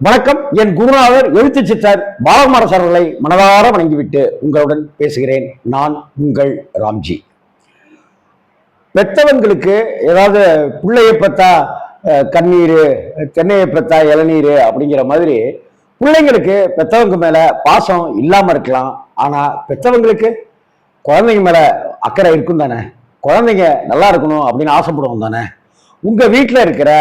வணக்கம். என் குருநாதர் எழுத்து சித்தர் பாலகுமாரர் அவர்களை மனதார வணங்கிவிட்டு உங்களுடன் பேசுகிறேன். நான் உங்கள் ராம்ஜி. பெத்தவங்களுக்கு ஏதாவது பிள்ளையை பத்தா கண்ணீர், தென்னையை பத்தா இளநீர் அப்படிங்கிற மாதிரி பிள்ளைங்களுக்கு பெத்தவங்க மேல பாசம் இல்லாம இருக்கலாம். ஆனா பெத்தவங்களுக்கு குழந்தைங்க மேல அக்கறை இருக்கும் தானே. குழந்தைங்க நல்லா இருக்கணும் அப்படின்னு ஆசைப்படுவோம் தானே. உங்க வீட்டில் இருக்கிற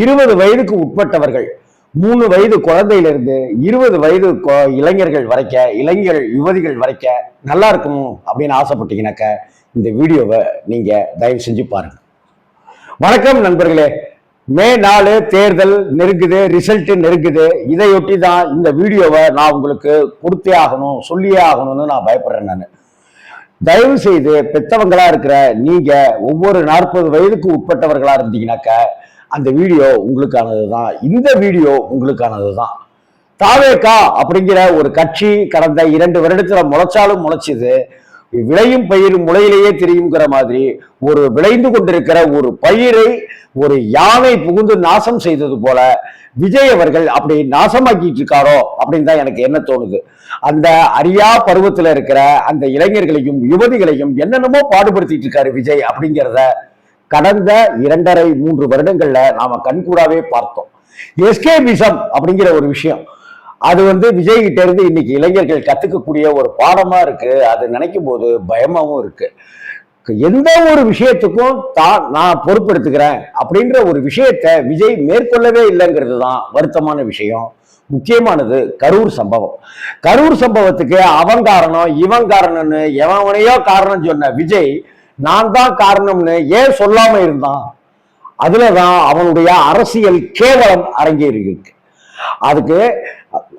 20 வயதுக்கு உட்பட்டவர்கள், 3 வயது குழந்தையிலிருந்து 20 வயது இளைஞர்கள் வரைக்க, இளைஞர் யுவதிகள் வரைக்க நல்லா இருக்கணும் அப்படின்னு ஆசைப்பட்டீங்கன்னாக்க இந்த வீடியோவை நீங்க தயவு செஞ்சு பாருங்க. வணக்கம் நண்பர்களே. மே 4 தேர்தல் நெருங்குது, ரிசல்ட் நெருங்குது. இதையொட்டி தான் இந்த வீடியோவை நான் உங்களுக்கு கொடுத்தே ஆகணும், சொல்லியே ஆகணும்னு நான் பயப்படுறேன். நான் தயவு செய்து பெத்தவங்களா இருக்கிற நீங்க ஒவ்வொரு 40 வயதுக்கு உட்பட்டவர்களா இருந்தீங்கன்னாக்க அந்த வீடியோ உங்களுக்கானது தான். இந்த வீடியோ உங்களுக்கானது தான். தாவேகா அப்படிங்கிற ஒரு கட்சி கடந்த 2 வருடத்துல முளைச்சாலும் முளைச்சுது. விளையும் பயிர் முளையிலேயே தெரியுங்கிற மாதிரி ஒரு விளைந்து கொண்டிருக்கிற ஒரு பயிரை ஒரு யானை புகுந்து நாசம் செய்தது போல விஜய் அவர்கள் அப்படி நாசமாக்கிட்டு இருக்காரோ அப்படின்னு தான் எனக்கு என்ன தோணுது. அந்த அரியா பருவத்துல இருக்கிற அந்த இளைஞர்களையும் யுவதிகளையும் என்னென்னமோ பாடுபடுத்திட்டு இருக்காரு விஜய் அப்படிங்கிறத கடந்த 2.5-3 வருடங்கள்ல நாம கண்கூடாவே பார்த்தோம். எஸ்கேபிசம் அப்படிங்கிற ஒரு விஷயம் அது விஜய் கிட்ட இருந்து இன்னைக்கு இளைஞர்கள் கத்துக்கக்கூடிய ஒரு பாடமா இருக்கு. அது நினைக்கும் போது பயமாவும் இருக்கு. எந்த ஒரு விஷயத்துக்கும் நான் பொறுப்பெடுத்துக்கிறேன் அப்படின்ற ஒரு விஷயத்த விஜய் மேற்கொள்ளவே இல்லைங்கிறது தான் வருத்தமான விஷயம். முக்கியமானது கரூர் சம்பவம். கரூர் சம்பவத்துக்கு அவன் காரணம் இவன் காரணம்னு எவனையோ காரணம் சொன்ன விஜய் நான் தான் காரணம்னு ஏன் சொல்லாம இருந்தான்? அதுலதான் அவனுடைய அரசியல் கேவலம் அரங்கேறி இருக்கு. அதுக்கு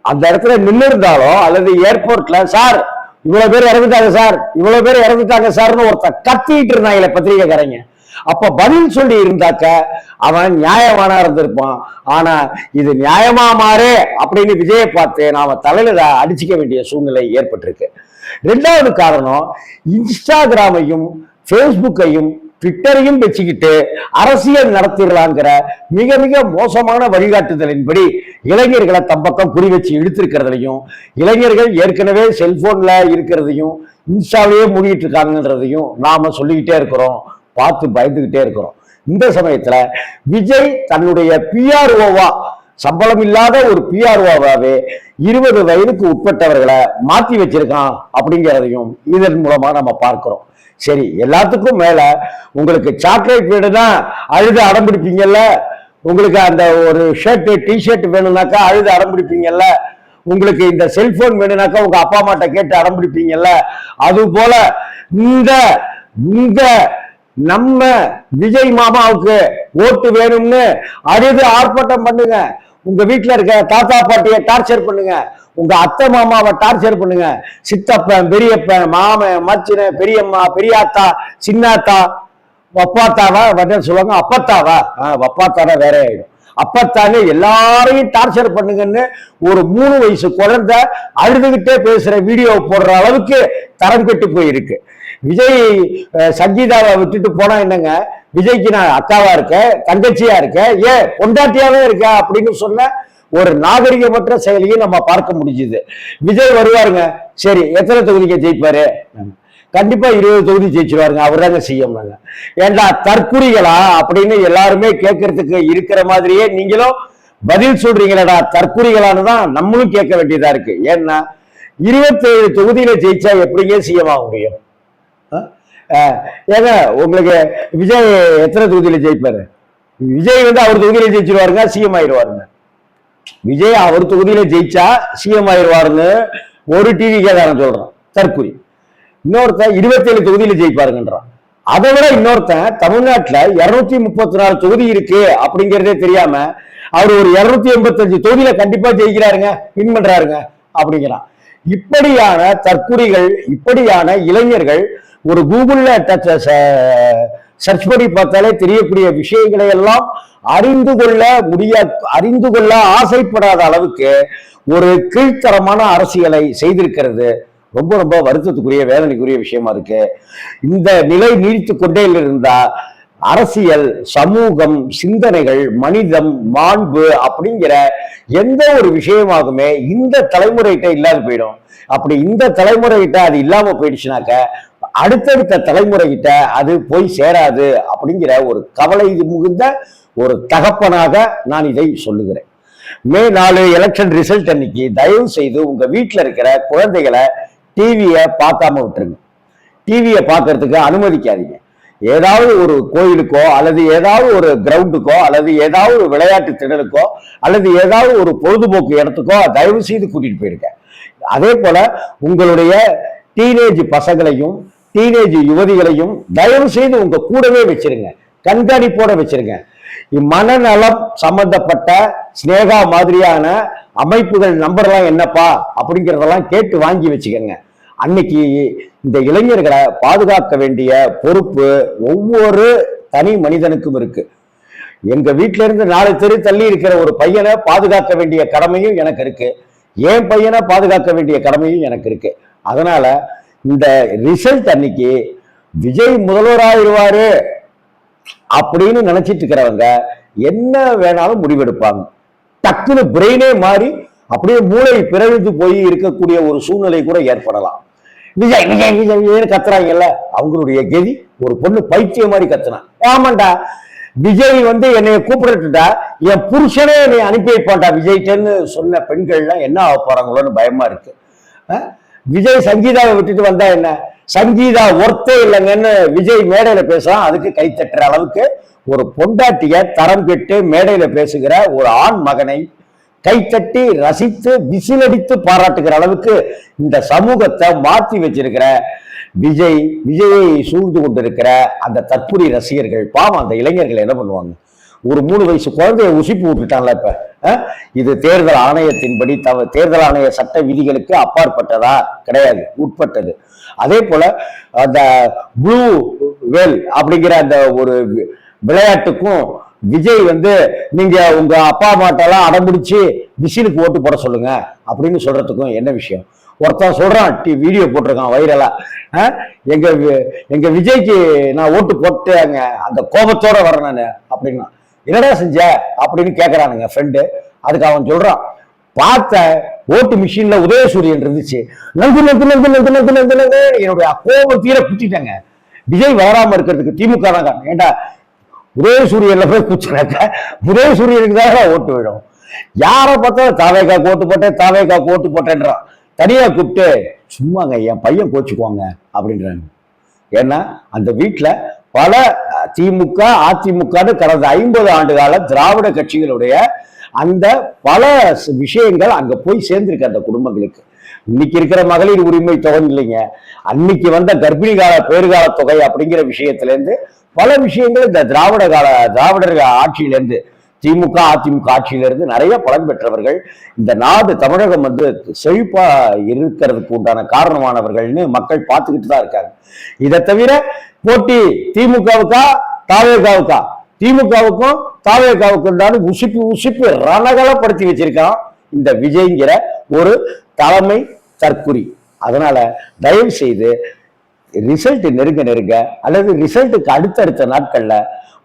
அந்த இடத்துல நின்று இருந்தாலோ அல்லது ஏர்போர்ட்ல சார் இவ்வளவு பேர் இறந்துட்டாங்க சார், இவ்வளவு பேர் இறந்துட்டாங்க சார்னு ஒருத்த கத்திட்டு இருந்தாங்களே பத்திரிகைக்காரங்க, அப்ப பதில் சொல்லி இருந்தாக்க அவன் நியாயமானா இருந்திருப்பான். ஆனா இது நியாயமா மாறு அப்படின்னு விஜயை பார்த்து நாம தலையில அடிச்சுக்க வேண்டிய சூழ்நிலை ஏற்பட்டிருக்கு. 2வது காரணம், இன்ஸ்டாகிராமையும் பேஸ்புக்கையும் ட்விட்டரையும் வச்சுக்கிட்டு அரசியல் நடத்திடலாங்கிற மிக மிக மோசமான வழிகாட்டுதலின்படி இளைஞர்களை தம்பக்கம் குறி வச்சு இழுத்திருக்கிறதையும், இளைஞர்கள் ஏற்கனவே செல்போன்ல இருக்கிறதையும் இன்ஸ்டாவிலேயே மூடிட்டு இருக்காங்கன்றதையும் நாம சொல்லிக்கிட்டே இருக்கிறோம், பார்த்து பயந்துகிட்டே இருக்கிறோம். இந்த சமயத்துல விஜய் தன்னுடைய பிஆர்ஓவா, சம்பளம் இல்லாத ஒரு பிஆர்ஓவாவே 20 வயதுக்கு உட்பட்டவர்களை மாத்தி வச்சிருக்கான் அப்படிங்கிறதையும் இதன் மூலமா நம்ம பார்க்கிறோம். சரி, எல்லாத்துக்கும் மேல உங்களுக்கு சாக்லேட் வேணும்னா அழுது அடம்பிடிப்பீங்கல்ல, உங்களுக்கு அந்த ஒரு ஷர்ட் டிஷர்ட் வேணும்னாக்கா அழுது அடம்பிடிப்பீங்கல்ல, உங்களுக்கு இந்த செல்போன் வேணும்னாக்கா உங்க அப்பா அம்மாட்ட கேட்டு அடம்பிடிப்பீங்கல்ல, அது போல இந்த நம்ம விஜய் மாமாவுக்கு ஓட்டு வேணும்னு அழுது ஆர்ப்பாட்டம் பண்ணுங்க. உங்க வீட்டுல இருக்க தாத்தா பாட்டியை டார்ச்சர் பண்ணுங்க, உங்க அத்தை மாமாவை டார்ச்சர் பண்ணுங்க, சித்தப்பன் பெரியப்பன் மாமன் மச்சின பெரியம்மா பெரியாத்தா சின்னாத்தா வப்பாத்தாவா சொல்லுவாங்க, அப்பத்தாவா வப்பாத்தானா வேற ஆயிடும், அப்பத்தானே எல்லாரையும் டார்ச்சர் பண்ணுங்கன்னு ஒரு 3 வயசு குழந்தை அழுதுகிட்டே பேசுற வீடியோ போடுற அளவுக்கு தரம் கெட்டு போயிருக்கு. விஜய் சங்கீதாவை விட்டுட்டு போனா என்னங்க, விஜய்க்கு நான் அக்காவா இருக்க, தங்கச்சியா இருக்க, ஏன் பொண்டாட்டியாவே இருக்க அப்படின்னு சொன்ன ஒரு நாகரிகமற்ற செயலையும் நம்ம பார்க்க முடிஞ்சுது. விஜய் வருவாருங்க, சரி எத்தனை தொகுதிக்கு ஜெயிப்பாரு? கண்டிப்பா 20 தொகுதி ஜெயிச்சிருவாருங்க, அவர் தாங்க சிஎம். ஏண்டா தற்குறிகளா அப்படின்னு எல்லாருமே கேட்கறதுக்கு இருக்கிற மாதிரியே நீங்களும் பதில் சொல்றீங்களா தற்குறிகளான்னு தான் நம்மளும் கேட்க வேண்டியதா இருக்கு. ஏன்னா 27 தொகுதியில ஜெயிச்சா எப்படிங்க சிஎம் ஆக முடியும்? ஏங்க உங்களுக்கு விஜய் எத்தனை தொகுதியில ஜெயிப்பாரு? விஜய் அவர் தொகுதியில ஜெயிச்சிருவாருங்க, சிஎம் ஆயிடுவாருங்க. விஜய் அவர் தொகுதியில ஜெயிச்சா சிஎம் ஆயிடுவாருன்னு ஒரு டிவி கேதாரன் சொல்றான், தற்குறி. இன்னொருத்தன் 27 தொகுதியில ஜெயிப்பாருங்கன்றான். அதை விட இன்னொருத்தன் தமிழ்நாட்டுல 234 தொகுதி இருக்கு அப்படிங்கிறதே தெரியாம அவர் ஒரு 285 தொகுதியில கண்டிப்பா ஜெயிக்கிறாருங்க, வின் பண்றாருங்க அப்படிங்கிறான். இப்படியான தற்குறிகள், இப்படியான இளைஞர்கள் ஒரு கூகுள்ல சர்ச் பண்ணி பார்த்தாலே தெரியக்கூடிய விஷயங்களை எல்லாம் அறிந்து கொள்ள ஆசைப்படாத அளவுக்கு ஒரு கீழ்த்தரமான அரசியலை செய்திருக்கிறது ரொம்ப ரொம்ப வருத்தத்துக்குரிய வேதனைக்குரிய விஷயமா இருக்கு. இந்த நிலை நீடித்து கொண்டே இருந்தா அரசியல், சமூகம், சிந்தனைகள், மனிதம், மாண்பு அப்படிங்கிற எந்த ஒரு விஷயமாகுமே இந்த தலைமுறைகிட்ட இல்லாது போயிடும். அப்படி இந்த தலைமுறைகிட்ட அது இல்லாம போயிடுச்சுனாக்க அடுத்தடுத்த தலைமுறைகிட்ட அது போய் சேராது அப்படிங்கிற ஒரு கவலை மிகுந்த ஒரு தகப்பனாக நான் இதை சொல்லுகிறேன். மே 4 எலெக்ஷன் ரிசல்ட் அன்னைக்கு தயவு செய்து உங்க வீட்டில் இருக்கிற குழந்தைகளை டிவியை பார்க்காம விட்டுருங்க. டிவியை பார்க்கறதுக்கு அனுமதிக்காதீங்க. ஏதாவது ஒரு கோயிலுக்கோ அல்லது ஏதாவது ஒரு கிரவுண்டுக்கோ அல்லது ஏதாவது ஒரு விளையாட்டு திடலுக்கோ அல்லது ஏதாவது ஒரு பொழுதுபோக்கு இடத்துக்கோ தயவு செய்து கூட்டிட்டு போயிருங்க. அதே போல உங்களுடைய டீனேஜ் பசங்களையும் டீனேஜ் யுவதிகளையும் தயவு செய்து உங்க கூடவே வச்சிருங்க, கண்காணிப்போட வச்சிருங்க. மனநலம் சம்பந்தப்பட்ட ஸ்னேகா மாதிரியான அமைப்புகள் நம்பர்லாம் என்னப்பா அப்படிங்கிறதெல்லாம் கேட்டு வாங்கி வச்சுக்கோங்க. அன்னைக்கு இந்த இளைஞர்களை பாதுகாக்க வேண்டிய பொறுப்பு ஒவ்வொரு தனி மனிதனுக்கும் இருக்கு. எங்க வீட்டில இருந்து 4 தெரு தள்ளி இருக்கிற ஒரு பையனை பாதுகாக்க வேண்டிய கடமையும் எனக்கு இருக்கு, என் பையனை பாதுகாக்க வேண்டிய கடமையும் எனக்கு இருக்கு. அதனால இந்த ரிசல்ட் அன்னைக்கு விஜய் முதல்வராயிருவாரு அப்படின்னு நினைச்சிட்டு இருக்கிறவங்க என்ன வேணாலும் முடிவெடுப்பாங்க. டக்குன்னு பிரெயினே மாறி அப்படியே மூளை பிறழ்ந்து போய் இருக்கக்கூடிய ஒரு சூழ்நிலை கூட ஏற்படலாம். விஜய் விஜய் விஜய் விஜய்னு கத்துறாங்கல்ல, அவங்களுடைய கெதி ஒரு பொண்ணு பைத்திய மாதிரி கத்துனான். ஆமாண்டா, விஜய் என்னைய கூப்பிடட்டுட்டா என் புருஷனே என்னை அனுப்பி வைப்பான்டா விஜய்ட்டன்னு சொன்ன பெண்கள்லாம் என்ன ஆக போறாங்களோன்னு பயமா இருக்கு. விஜய் சங்கீதாவை விட்டுட்டு வந்தா என்ன, சங்கீதா ஒர்த்தே இல்லைங்கன்னு விஜய் மேடையில பேசலாம். அதுக்கு கை தட்டுற அளவுக்கு ஒரு பொண்டாட்டிய தரம் கெட்டு மேடையில பேசுகிற ஒரு ஆண் மகனை கைத்தட்டி ரசித்து விசிலடித்து பாராட்டுகிற அளவுக்கு இந்த சமூகத்தை மாற்றி வச்சிருக்கிற விஜயை சூழ்ந்து கொண்டிருக்கிற அந்த தற்குறி ரசிகர்கள் பாவம். அந்த இளைஞர்கள் என்ன பண்ணுவாங்க? ஒரு 3 வயசு குழந்தைய உசிப்பு விட்டுட்டான்ல. இப்ப இது தேர்தல் ஆணையத்தின்படி தேர்தல் ஆணைய சட்ட விதிகளுக்கு அப்பாற்பட்டதா? கிடையாது, உட்பட்டது. அதே போல அந்த ப்ளூ வேல் அப்படிங்கிற அந்த ஒரு விளையாட்டுக்கும் விஜய் நீங்க உங்க அப்பா அம்மாட்டெல்லாம் அடம்பிடிச்சு விசிலுக்கு ஓட்டு போட சொல்லுங்க அப்படின்னு சொல்றதுக்கும் என்ன விஷயம்? ஒருத்தன் சொல்றான், வீடியோ போட்டிருக்கான் வைரலா, எங்க விஜய்க்கு நான் ஓட்டு போட்டாங்க அந்த கோபத்தோட வரேன் நான் அப்படின்னா. என்னடா செஞ்ச அப்படின்னு கேட்கறானுங்க ஃப்ரெண்டு. அதுக்கு அவன் சொல்றான், பார்த்த ஓட்டு மிஷின்ல உதயசூரியன் இருந்துச்சு, நந்து நந்து நந்து நந்து நந்து நந்து நந்து என்னுடைய கோபம் தீர குத்திட்டாங்க. விஜய் வராம இருக்கிறதுக்கு திமுக தான். ஏண்டா உதயசூரியன்ல போய் குச்சினாக்க உதயசூரியனுக்கு தான் ஓட்டு விடும். யாரை பார்த்தாலும் தாவேக்காக்கு ஓட்டு போட்டேன் தாவேக்காக்கு ஓட்டு போட்டேன்றான். தனியா கூப்பிட்டு சும்மாங்க என் பையன் கோச்சுக்குவாங்க அப்படின்றாங்க. ஏன்னா அந்த வீட்டுல பல திமுக அதிமுகன்னு கடந்த 50 ஆண்டு கால திராவிட கட்சிகளுடைய அந்த பல விஷயங்கள் அங்க போய் சேர்ந்திருக்கு அந்த குடும்பங்களுக்கு. இன்னைக்கு இருக்கிற மகளிர் உரிமை தொகை இல்லைங்க, அன்னைக்கு வந்த கர்ப்பிணி கால பேறுகால தொகை அப்படிங்கிற விஷயத்துல இருந்து பல விஷயங்கள் இந்த திராவிடர் ஆட்சியிலிருந்து திமுக அதிமுக ஆட்சியிலிருந்து நிறைய பலன் பெற்றவர்கள். இந்த நாடு தமிழகம் செழிப்பா இருக்கிறதுக்கு உண்டான காரணமானவர்கள்னு மக்கள் பார்த்துக்கிட்டு தான் இருக்காங்க. இதை தவிர போட்டி திமுகவுக்கா தாவேகாவுக்கா, திமுகவுக்கும் தாவேகாவுக்கும் உசிப்பு ரணகலப்படுத்தி வச்சிருக்கான் இந்த விஜய்ங்கிற ஒரு தலைமை தற்குறி. அதனால தயவு செய்து ரிசல்ட் நெருங்க அல்லது ரிசல்ட்டுக்கு அடுத்தடுத்த நாட்கள்ல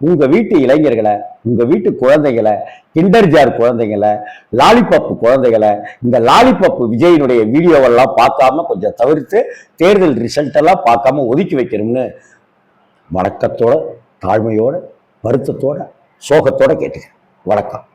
உங்க வீட்டு இளைஞர்களை, உங்க வீட்டு குழந்தைகளை, கிண்டர்ஜார் குழந்தைகளை, லாலிபப் குழந்தைகளை இந்த லாலிபப் விஜயினுடைய வீடியோவெல்லாம் பார்க்காம கொஞ்சம் தவிர்த்து தேர்தல் ரிசல்ட் எல்லாம் பார்க்காம ஒதுக்கி வைக்கணும்னு வணக்கத்தோட, தாழ்மையோட, வருத்தத்தோட, சோகத்தோட கேட்டுக்கிறேன். வணக்கம்.